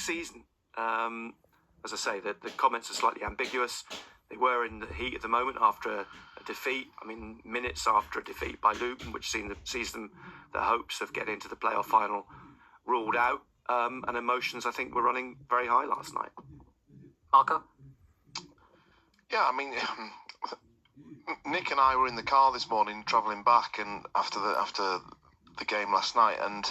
season. As I say, the comments are slightly ambiguous. They were in the heat of the moment after a defeat. I mean, minutes after a defeat by Luton, which sees them their hopes of getting into the playoff final ruled out. And emotions, I think, were running very high last night. Marco? Yeah, I mean, Nick and I were in the car this morning travelling back, and after the game last night, and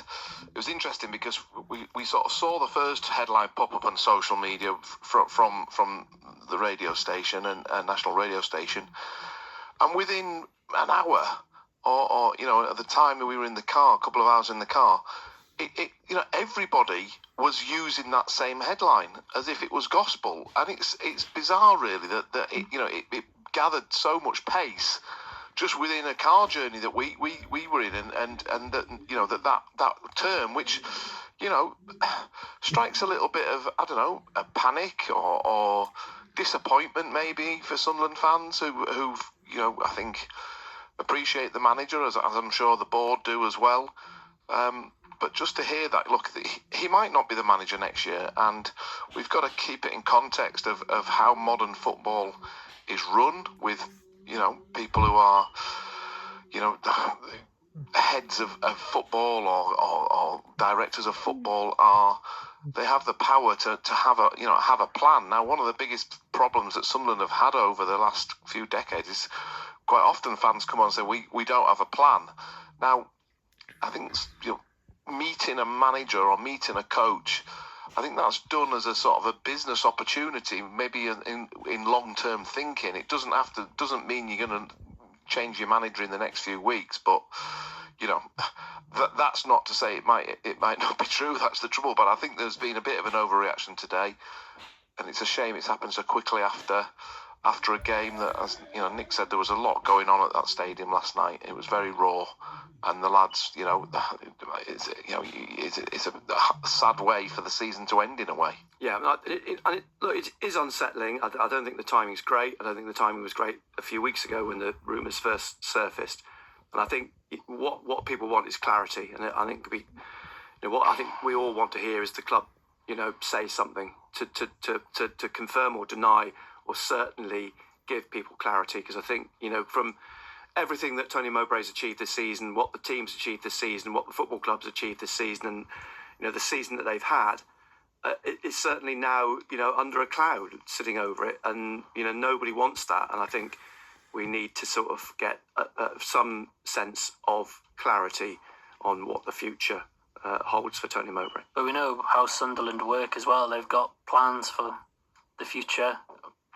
it was interesting because we sort of saw the first headline pop up on social media from the radio station and national radio station, and within an hour or at the time we were in the car, a couple of hours in the car, everybody was using that same headline as if it was gospel, and it's bizarre really that it gathered so much pace just within a car journey that we were in, and that term, which strikes a little bit of, I don't know, a panic or disappointment maybe for Sunderland fans who've I think appreciate the manager, as I'm sure the board do as well. But just to hear that, look, he might not be the manager next year, and we've got to keep it in context of how modern football is run with, people who are, heads of football or directors of football they have the power to have a plan. Now, one of the biggest problems that Sunderland have had over the last few decades is quite often fans come on and say, we don't have a plan. Now, I think, meeting a manager or meeting a coach, I think that's done as a sort of a business opportunity, maybe in long-term thinking. It doesn't mean you're going to change your manager in the next few weeks, but that's not to say it might not be true. That's the trouble. But I think there's been a bit of an overreaction today, and it's a shame it's happened so quickly after a game that, as Nick said, there was a lot going on at that stadium last night. It was very raw, and the lads, it's a sad way for the season to end in a way. Yeah, look, it is unsettling. I don't think the timing's great. I don't think the timing was great a few weeks ago when the rumours first surfaced. And I think what people want is clarity. And I think what I think we all want to hear is the club, say something to confirm or deny, or certainly give people clarity. Because I think, from everything that Tony Mowbray's achieved this season, what the team's achieved this season, what the football club's achieved this season, and, the season that they've had, it's certainly now, under a cloud sitting over it. And, nobody wants that. And I think we need to sort of get some sense of clarity on what the future holds for Tony Mowbray. But we know how Sunderland work as well. They've got plans for the future,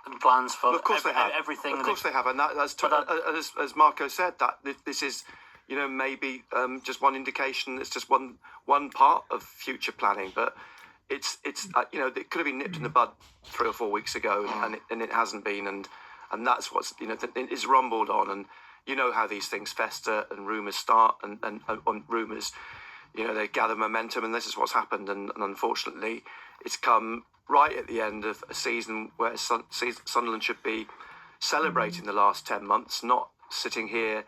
and plans for everything. Of course they have, and as Marco said, that this is, maybe just one indication. It's just one part of future planning, but it's it could have been nipped in the bud 3 or 4 weeks ago, and it hasn't been, and that's what's it is rumbled on, and how these things fester and rumours start, and rumours, they gather momentum, and this is what's happened, and unfortunately, it's come right at the end of a season where Sunderland should be celebrating the last 10 months, not sitting here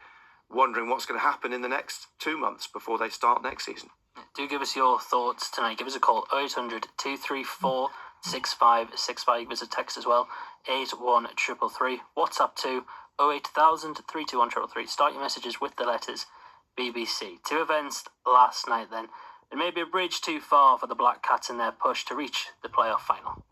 wondering what's going to happen in the next 2 months before they start next season. Do give us your thoughts tonight. Give us a call, 0800 234 6565. Give us a text as well, 81333. WhatsApp to 08000 321 333. Start your messages with the letters BBC. 2 events last night then. It may be a bridge too far for the Black Cats in their push to reach the playoff final.